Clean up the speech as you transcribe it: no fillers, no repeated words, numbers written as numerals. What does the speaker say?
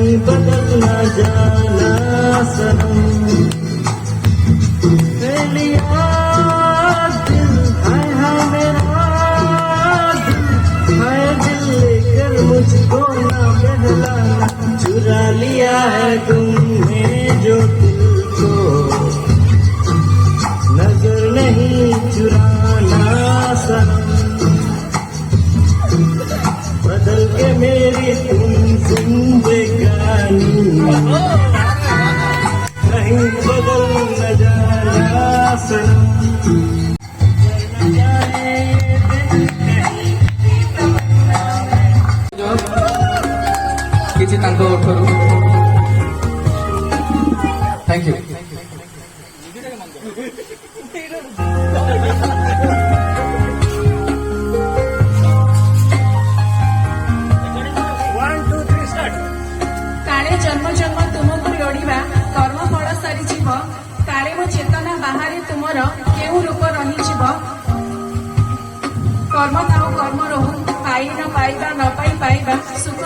कहीं बदल न जाना सनम। लिया दिल हाय हाय मेरा दिल, हाय दिल लेकर मुझको ना बहलाना। चुरा लिया है तुमने जो दिल को, नजर नहीं चुराना सनम। बदल के मेरी तुम जिंदगानी, कहीं बदल न जाना सनम। किसी तांको ओठरू थैंक यू। काले जन्म जन्म तुमको लोड़िबा कर्म फल सारी जीव, काले मो चेतना बाहर तुमर केउ रूप रही जीव। कर्म ताओ कर्म रहू, पाई न पाइबा न पाई पाइबा, सुख